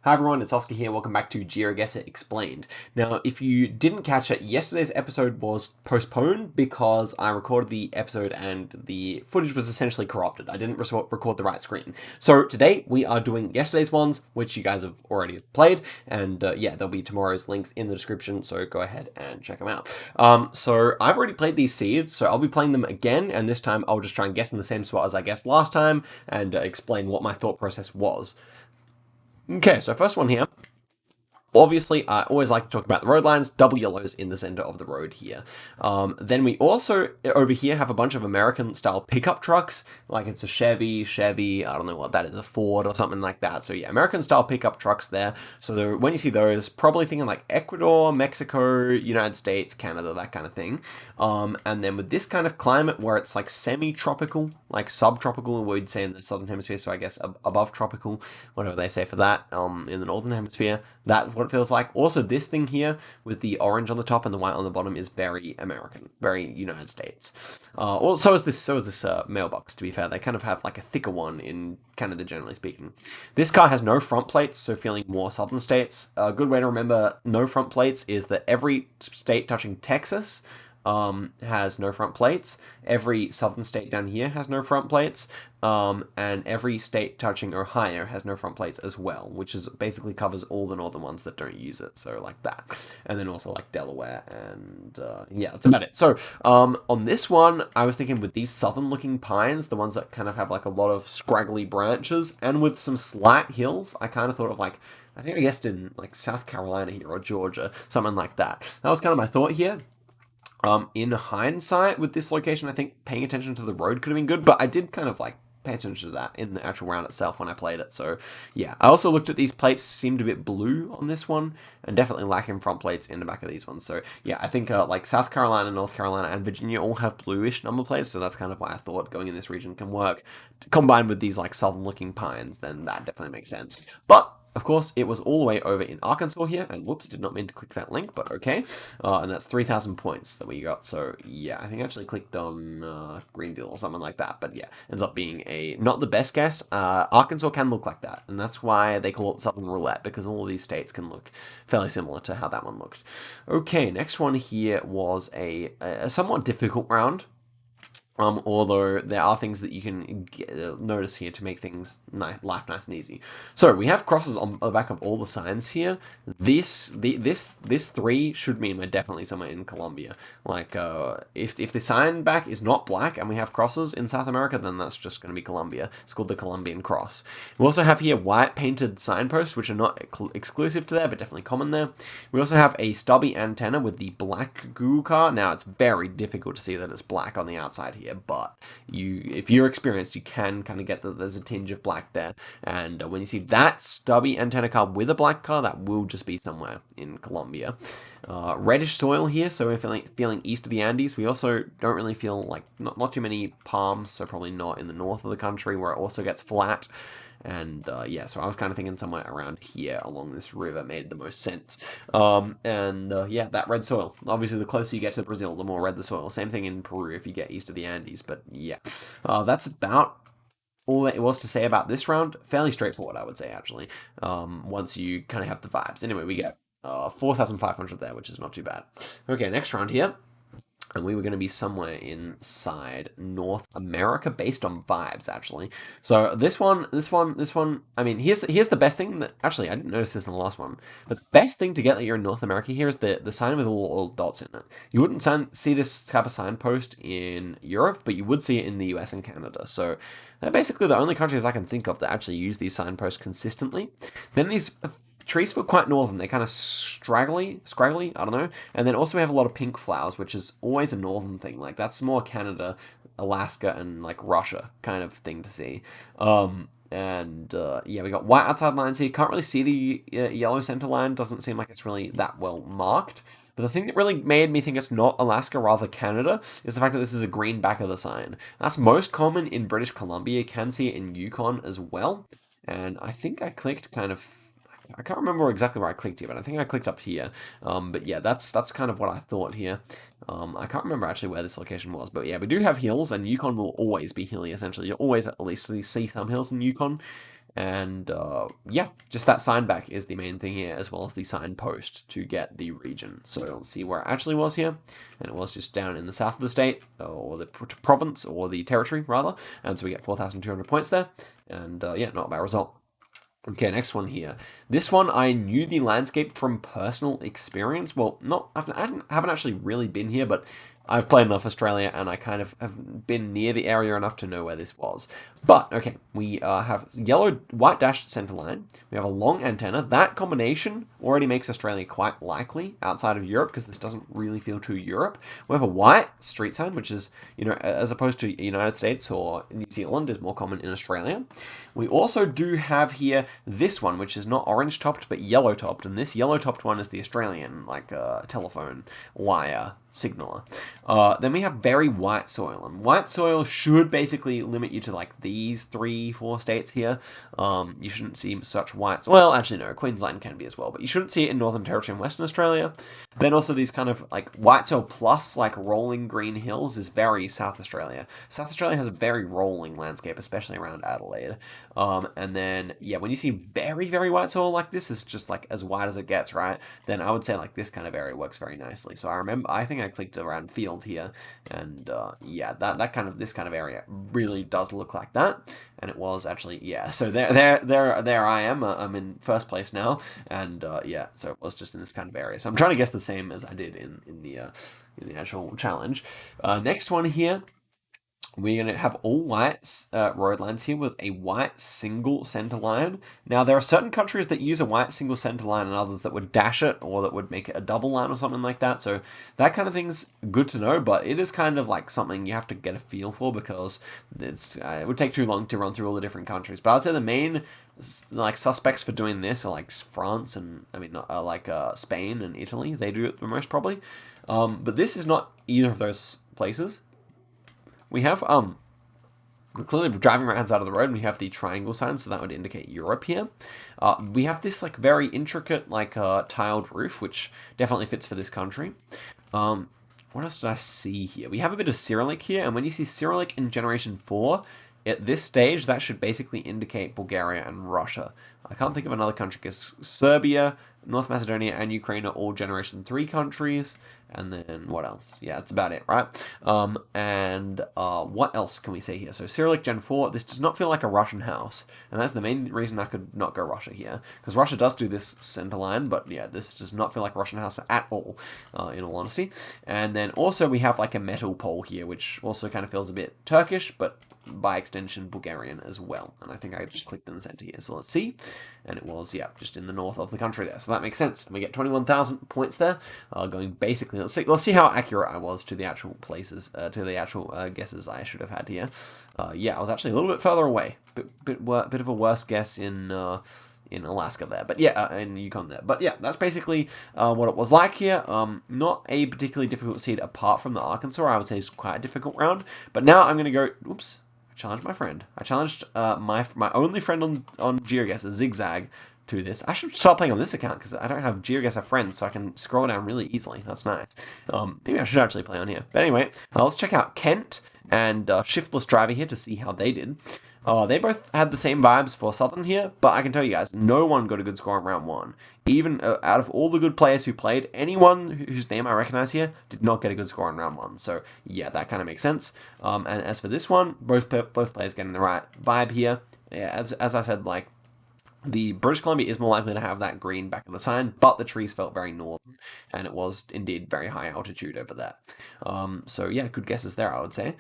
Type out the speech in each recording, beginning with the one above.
Hi everyone, it's Oscar here. Welcome back to Geoguessr Explained. Now, if you didn't catch it, yesterday's episode was postponed because I recorded the episode and the footage was essentially corrupted. I didn't record the right screen. So today we are doing yesterday's ones, which you guys have already played, and yeah, there'll be tomorrow's links in the description, so go ahead and check them out. So I've already played these seeds, so I'll be playing them again, and this time I'll just try and guess in the same spot as I guessed last time, and explain what my thought process was. Okay, so first one here. Obviously, I always like to talk about the road lines, double yellows in the center of the road here. Then we also, over here, have a bunch of American-style pickup trucks, like it's a Chevy, I don't know what that is, a Ford or something like that. So yeah, American-style pickup trucks there. So when you see those, probably thinking like Ecuador, Mexico, United States, Canada, that kind of thing. And then with this kind of climate where it's like semi-tropical, like subtropical, we'd say in the southern hemisphere, so I guess above tropical, whatever they say for that, in the northern hemisphere, that's what it feels like. Also, this thing here with the orange on the top and the white on the bottom is very American, very United States. Well, so is this mailbox. To be fair, they kind of have like a thicker one in Canada, generally speaking. This car has no front plates, so feeling more southern states. A good way to remember no front plates is that every state touching Texas has no front plates. Every southern state down here has no front plates. And every state touching Ohio has no front plates as well, which is basically covers all the northern ones that don't use it. So like that. And then also like Delaware and yeah, that's about it. So on this one, I was thinking with these southern looking pines, the ones that kind of have like a lot of scraggly branches and with some slight hills, I kind of thought of like, I think I guessed in like South Carolina here or Georgia, something like that. That was kind of my thought here. In hindsight, with this location, I think paying attention to the road could have been good, but I did kind of like pay attention to that in the actual round itself when I played it. So yeah, I also looked at these plates, seemed a bit blue on this one, and definitely lacking front plates in the back of these ones. So yeah, I think like South Carolina, North Carolina, and Virginia all have bluish number plates, so that's kind of why I thought going in this region can work. Combined with these like southern looking pines, then that definitely makes sense. But of course, it was all the way over in Arkansas here, and whoops, did not mean to click that link, but okay. And that's 3,000 points that we got, so yeah, I think I actually clicked on Greenville or something like that, but yeah, ends up being not the best guess. Arkansas can look like that, and that's why they call it Southern Roulette, because all of these states can look fairly similar to how that one looked. Okay, next one here was a somewhat difficult round. Although there are things that you can notice here to make things life nice and easy. So we have crosses on the back of all the signs here. This 3 should mean we're definitely somewhere in Colombia. Like if the sign back is not black and we have crosses in South America, then that's just going to be Colombia. It's called the Colombian cross. We also have here white painted signposts, which are not exclusive to there, but definitely common there. We also have a stubby antenna with the black Google car. Now it's very difficult to see that it's black on the outside here. But if you're experienced, you can kind of get that there's a tinge of black there. And when you see that stubby antenna car with a black car, that will just be somewhere in Colombia. Reddish soil here, so we're feeling east of the Andes. We also don't really feel like not too many palms, so probably not in the north of the country where it also gets flat. And yeah, so I was kind of thinking somewhere around here along this river made the most sense. Yeah, that red soil. Obviously, the closer you get to Brazil, the more red the soil. Same thing in Peru if you get east of the Andes. But yeah, that's about all that it was to say about this round. Fairly straightforward, I would say, actually, once you kind of have the vibes. Anyway, we get 4,500 there, which is not too bad. Okay, next round here. And we were going to be somewhere inside North America based on vibes, actually. So this one, I mean, here's the best thing that, actually, I didn't notice this in the last one, but the best thing to get that you're in North America here is the sign with all dots in it. You wouldn't see this type of signpost in Europe, but you would see it in the US and Canada. So they're basically the only countries I can think of that actually use these signposts consistently. Then these trees were quite northern. They're kind of scraggly, I don't know. And then also we have a lot of pink flowers, which is always a northern thing. Like that's more Canada, Alaska, and like Russia kind of thing to see. Yeah, we got white outside lines here. Can't really see the yellow center line. Doesn't seem like it's really that well marked. But the thing that really made me think it's not Alaska, rather Canada, is the fact that this is a green back of the sign. That's most common in British Columbia. You can see it in Yukon as well. And I think I clicked kind of, I can't remember exactly where I clicked here, but I think I clicked up here. But yeah, that's kind of what I thought here. I can't remember actually where this location was, but yeah, we do have hills, and Yukon will always be hilly, essentially. You'll always at least see some hills in Yukon. And yeah, just that sign back is the main thing here, as well as the signpost to get the region. So let's see where it actually was here. And it was just down in the south of the state, or the province, or the territory, rather. And so we get 4,200 points there. And yeah, not a bad result. Okay, next one here. This one, I knew the landscape from personal experience. Well, I haven't actually really been here, but I've played enough Australia, and I kind of have been near the area enough to know where this was. But, okay, we have white dashed center line. We have a long antenna. That combination already makes Australia quite likely outside of Europe, because this doesn't really feel too Europe. We have a white street sign, which is, as opposed to United States or New Zealand, is more common in Australia. We also do have here this one, which is not orange-topped, but yellow-topped. And this yellow-topped one is the Australian, telephone wire signaler. Then we have very white soil, and white soil should basically limit you to these 3-4 states here. You shouldn't see such whites. Well, actually no, Queensland can be as well, but you shouldn't see it in Northern Territory and Western Australia. Then also these kind of white soil plus rolling green hills is very South Australia. South Australia has a very rolling landscape, especially around Adelaide. And then yeah, when you see very, very white soil like this, is just as white as it gets, right? Then I would say this kind of area works very nicely. So I think I clicked around field here, and yeah, this kind of area really does look like that. And it was actually, yeah, so there I am. I'm in first place now, and yeah, so it was just in this kind of area. So I'm trying to guess the same as I did in the actual challenge. Next one here. We're going to have all white road lines here with a white single center line. Now, there are certain countries that use a white single center line and others that would dash it, or that would make it a double line or something like that. So that kind of thing's good to know, but it is kind of something you have to get a feel for, because it would take too long to run through all the different countries. But I'd say the main suspects for doing this are France and Spain and Italy. They do it the most probably. But this is not either of those places. We have, we're clearly driving right hand side of the road, and we have the triangle sign, so that would indicate Europe here. We have this, very intricate, tiled roof, which definitely fits for this country. What else did I see here? We have a bit of Cyrillic here, and when you see Cyrillic in Generation 4, at this stage, that should basically indicate Bulgaria and Russia. I can't think of another country, because Serbia, North Macedonia, and Ukraine are all Generation 3 countries. And then what else? Yeah, that's about it, right? And what else can we say here? So Cyrillic Gen 4, this does not feel like a Russian house. And that's the main reason I could not go Russia here. Because Russia does do this center line, but yeah, this does not feel like a Russian house at all, in all honesty. And then also we have a metal pole here, which also kind of feels a bit Turkish, but by extension Bulgarian as well. And I think I just clicked in the center here. So let's see. And it was, yeah, just in the north of the country there. So that makes sense. And we get 21,000 points there, going basically, let's see how accurate I was to the actual places, to the actual guesses I should have had here. Yeah, I was actually a little bit further away. Bit of a worse guess in Alaska there, but yeah, in Yukon there. But yeah, that's basically what it was like here. Not a particularly difficult seed apart from the Arkansas. I would say it's quite a difficult round. But now I'm going to go, oops, I challenged my friend. I challenged my only friend on Geoguessr, Zigzag, to this. I should start playing on this account, because I don't have Geoguessr friends, so I can scroll down really easily. That's nice. Maybe I should actually play on here. But anyway, let's check out Kent and Shiftless Driver here to see how they did. They both had the same vibes for Southern here, but I can tell you guys, no one got a good score in round 1. Even out of all the good players who played, anyone whose name I recognize here did not get a good score in round 1. So yeah, that kind of makes sense. And as for this one, both players getting the right vibe here. Yeah, as I said, the British Columbia is more likely to have that green back of the sign, but the trees felt very northern, and it was indeed very high altitude over there. So yeah, good guesses there, I would say.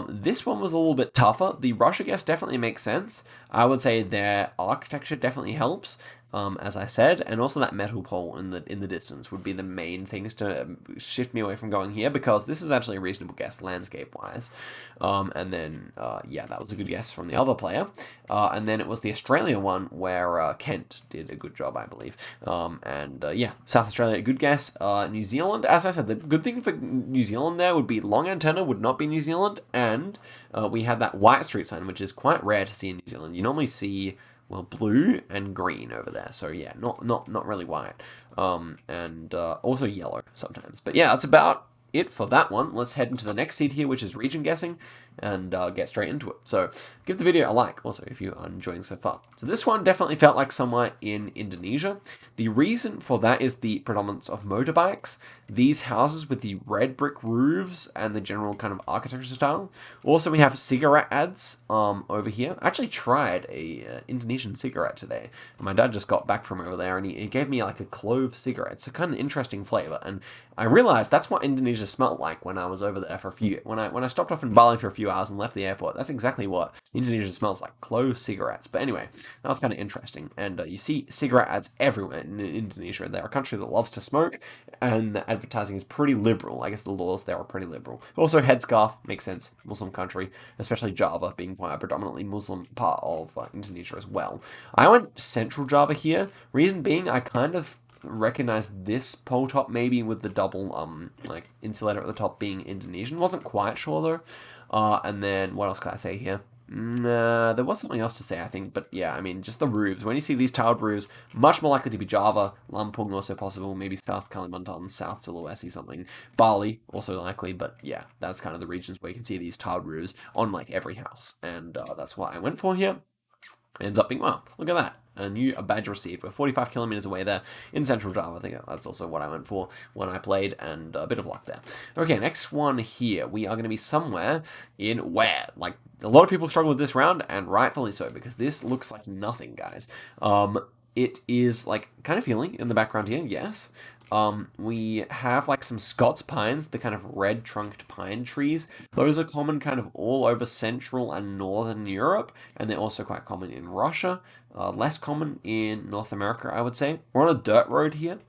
This one was a little bit tougher. The Russia guess definitely makes sense. I would say their architecture definitely helps, as I said, and also that metal pole in the distance would be the main things to shift me away from going here, because this is actually a reasonable guess landscape-wise. And then, yeah, that was a good guess from the other player. And then it was the Australia one where Kent did a good job, I believe. Yeah, South Australia, good guess. New Zealand, as I said, the good thing for New Zealand there would be long antenna would not be New Zealand, and we had that white street sign, which is quite rare to see in New Zealand. You normally see, well, blue and green over there. So yeah, not really white. And also yellow sometimes. But yeah, that's about it for that one. Let's head into the next seed here, which is region guessing, and get straight into it. So give the video a like also if you are enjoying so far. So this one definitely felt like somewhere in Indonesia. The reason for that is the predominance of motorbikes. These houses with the red brick roofs and the general kind of architecture style. Also, we have cigarette ads over here. I actually tried a Indonesian cigarette today. My dad just got back from over there, and he gave me like a clove cigarette. It's a kind of interesting flavor, and I realized that's what Indonesia smelled like when I was over there for a few. When I stopped off in Bali for a few hours and left the airport. That's exactly what Indonesia smells like, clove cigarettes. But anyway, that was kind of interesting. And you see cigarette ads everywhere in Indonesia. They're a country that loves to smoke, and the advertising is pretty liberal. I guess the laws there are pretty liberal. Also, headscarf makes sense. Muslim country, especially Java being a predominantly Muslim part of Indonesia as well. I went Central Java here. Reason being, I kind of recognize this pole top maybe with the double like insulator at the top being Indonesian. Wasn't quite sure though. And then what else can I say here? There was something else to say, I think, but yeah, I mean, just the roofs. When you see these tiled roofs, much more likely to be Java, Lampung also possible, maybe South Kalimantan, South Sulawesi, something. Bali, also likely, but yeah, that's kind of the regions where you can see these tiled roofs on like every house, and that's what I went for here. Ends up being, well, look at that. A badge received. We're 45 kilometers away there in Central Java. I think that's also what I went for when I played, and a bit of luck there. Okay, next one here. We are going to be somewhere in where? Like, a lot of people struggle with this round, and rightfully so, because this looks like nothing, guys. It is, like, kind of hilly in the background here, yes. We have like some Scots pines, the kind of red trunked pine trees. Those are common kind of all over Central and Northern Europe, and they're also quite common in Russia. Less common in North America, I would say. We're on a dirt road here.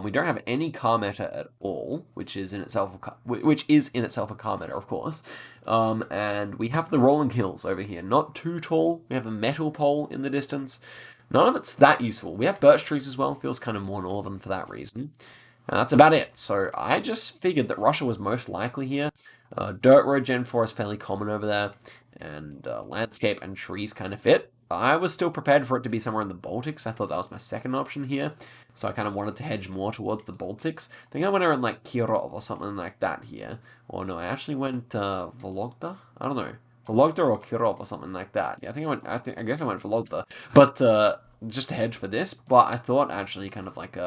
We don't have any car meta at all, which is in itself a car meta, of course. And we have the rolling hills over here. Not too tall. We have a metal pole in the distance. None of it's that useful. We have birch trees as well. Feels kind of more northern for that reason. And that's about it. So I just figured that Russia was most likely here. Dirt road Gen 4 is fairly common over there. And landscape and trees kind of fit. I was still prepared for it to be somewhere in the Baltics. I thought that was my second option here. So I kind of wanted to hedge more towards the Baltics. I think I went around like Kirov or something like that here. Or no, I actually went Vologda? I don't know. Vologda or Kirov or something like that. Yeah, I guess I went Vologda. But just to hedge for this, but I thought actually kind of like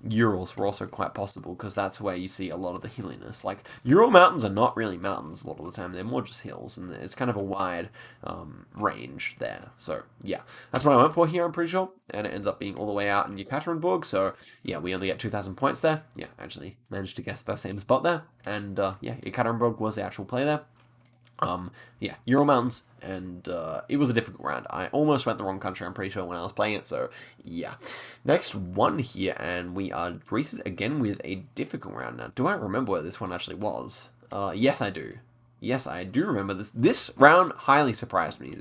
Urals were also quite possible, because that's where you see a lot of the hilliness. Like, Ural mountains are not really mountains a lot of the time, they're more just hills, and it's kind of a wide range there. So yeah, that's what I went for here, I'm pretty sure, and it ends up being all the way out in Yekaterinburg, so yeah, we only get 2,000 points there. Yeah, actually managed to guess the same spot there, and yeah, Yekaterinburg was the actual play there. Yeah, Ural Mountains, and it was a difficult round. I almost went the wrong country, I'm pretty sure, when I was playing it, so yeah. Next one here, and we are greeted again with a difficult round. Now, do I remember where this one actually was? Yes, I do. Yes, I do remember this. This round highly surprised me.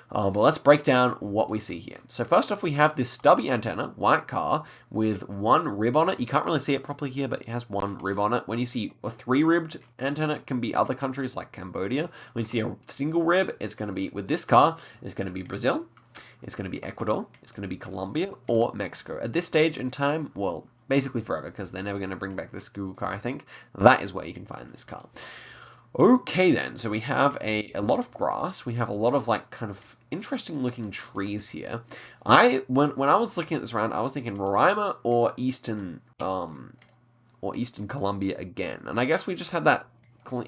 But let's break down what we see here. So first off, we have this stubby antenna, white car, with one rib on it. You can't really see it properly here, but it has one rib on it. When you see a three-ribbed antenna, it can be other countries like Cambodia. When you see a single rib, it's going to be, with this car, it's going to be Brazil, it's going to be Ecuador, it's going to be Colombia, or Mexico. At this stage in time, well, basically forever, because they're never going to bring back this Google car, I think. That is where you can find this car. Okay then, so we have a lot of grass, we have a lot of like kind of interesting looking trees here. When I was looking at this round, I was thinking Roraima or Eastern Colombia again. And I guess we just had that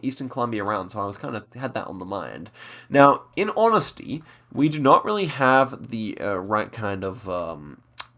Eastern Colombia round, so I was kind of had that on the mind. Now, in honesty, we do not really have the right kind of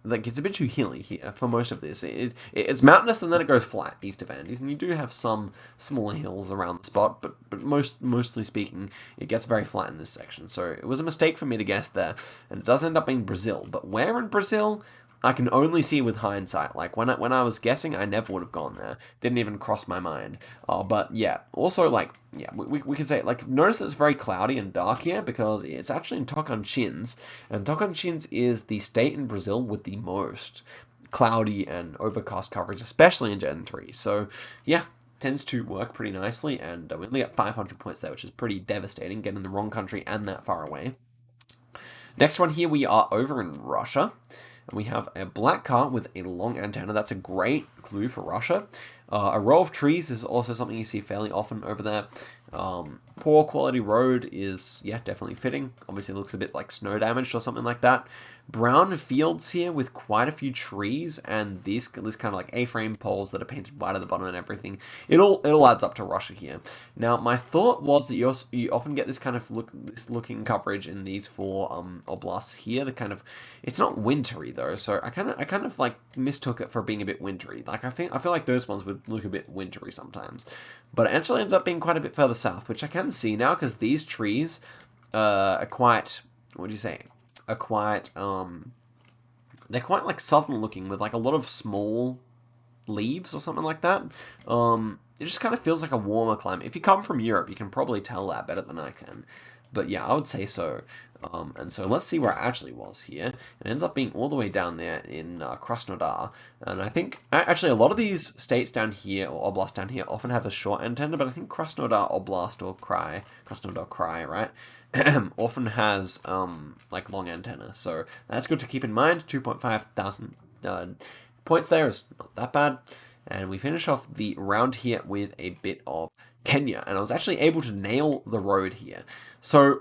like, it's a bit too hilly here for most of this. It's mountainous and then it goes flat east of Andes, and you do have some smaller hills around the spot, but mostly speaking, it gets very flat in this section. So it was a mistake for me to guess there, and it does end up being Brazil. But where in Brazil? I can only see with hindsight. Like, when I was guessing, I never would have gone there. Didn't even cross my mind. But yeah, also, like, yeah, we can say, like, notice it's very cloudy and dark here, because it's actually in Tocantins, and Tocantins is the state in Brazil with the most cloudy and overcast coverage, especially in Gen 3. So, yeah, tends to work pretty nicely, and we only get 500 points there, which is pretty devastating, getting the wrong country and that far away. Next one here, we are over in Russia. And we have a black car with a long antenna. That's a great clue for Russia. A row of trees is also something you see fairly often over there. Poor quality road is, yeah, definitely fitting. Obviously it looks a bit like snow damaged or something like that. Brown fields here with quite a few trees and this kind of like A-frame poles that are painted white at the bottom and everything. It all adds up to Russia here. Now, my thought was that you often get this kind of looking coverage in these four oblasts here. The kind of, it's not wintry though, so I kind of like mistook it for being a bit wintry. Like I feel like those ones would look a bit wintry sometimes, but it actually ends up being quite a bit further south, which I can see now because these trees are quite, what do you say? Are quite they're quite like southern looking with like a lot of small leaves or something like that. It just kind of feels like a warmer climate. If you come from Europe, you can probably tell that better than I can. But yeah, I would say so. And so let's see where it actually was here. It ends up being all the way down there in Krasnodar. And I think, actually, a lot of these states down here, or oblasts down here, often have a short antenna, but I think Krasnodar Oblast or Krasnodar Krai, right, often has, like, long antenna. So that's good to keep in mind. 2.5 thousand points there is not that bad. And we finish off the round here with a bit of Kenya. And I was actually able to nail the road here. So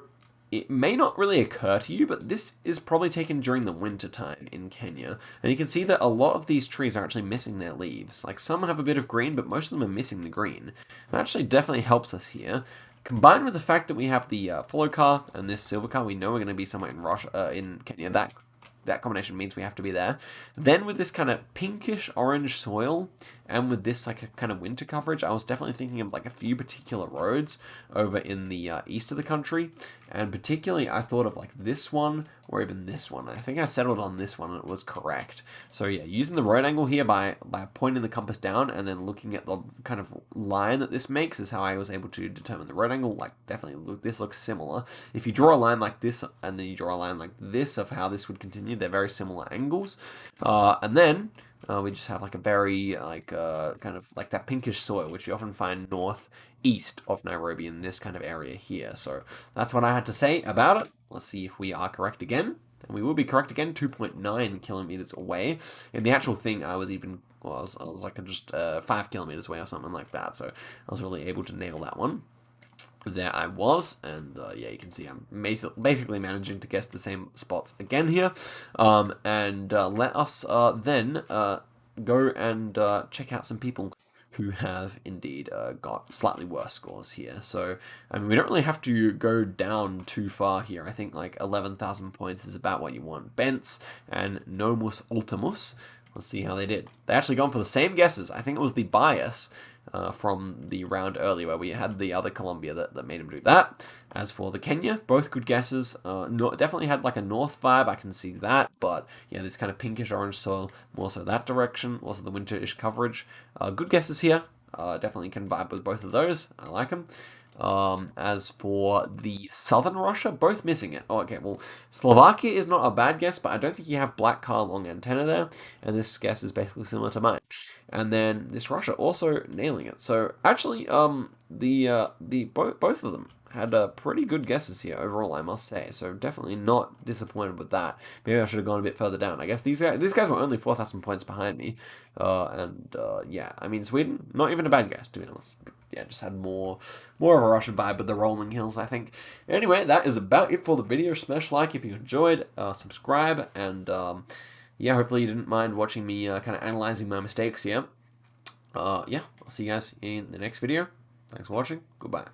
it may not really occur to you, but this is probably taken during the winter time in Kenya. And you can see that a lot of these trees are actually missing their leaves. Like some have a bit of green, but most of them are missing the green. That actually definitely helps us here. Combined with the fact that we have the follow car and this silver car, we know we're going to be somewhere in Russia, in Kenya. That combination means we have to be there. Then with this kind of pinkish orange soil and with this like a kind of winter coverage, I was definitely thinking of like a few particular roads over in the east of the country. And particularly I thought of like this one or even this one. I think I settled on this one and it was correct. So yeah, using the road angle here by pointing the compass down and then looking at the kind of line that this makes is how I was able to determine the road angle. Like definitely this looks similar. If you draw a line like this and then you draw a line like this of how this would continue, they're very similar angles. And then we just have like a very like kind of like that pinkish soil, which you often find northeast of Nairobi in this kind of area here. So that's what I had to say about it. Let's see if we are correct again. And we will be correct again, 2.9 kilometers away. In the actual thing, I was even, well, I was like just 5 kilometers away or something like that. So I was really able to nail that one. There I was, and yeah, you can see I'm basically managing to guess the same spots again here. And let us then go and check out some people who have indeed got slightly worse scores here. So, I mean, we don't really have to go down too far here. I think like 11,000 points is about what you want. Bents and Nomus Ultimus. Let's see how they did. They actually gone for the same guesses. I think it was the bias from the round earlier where we had the other Colombia that made him do that. As for the Kenya, both good guesses. Definitely had like a north vibe, I can see that, but yeah, this kind of pinkish orange soil, more so that direction, also the winterish coverage. Good guesses here. Definitely can vibe with both of those. I like them. As for the southern Russia, both missing it. Oh, okay, well, Slovakia is not a bad guess, but I don't think you have black car long antenna there, and this guess is basically similar to mine. And then this Russia also nailing it. So actually, both of them had pretty good guesses here overall, I must say. So definitely not disappointed with that. Maybe I should have gone a bit further down. I guess these guys were only 4,000 points behind me. Yeah, I mean, Sweden, not even a bad guess, to be honest. Yeah, just had more of a Russian vibe with the rolling hills, I think. Anyway, that is about it for the video. Smash like if you enjoyed, subscribe, and yeah, hopefully you didn't mind watching me kind of analyzing my mistakes here. Yeah, I'll see you guys in the next video. Thanks for watching. Goodbye.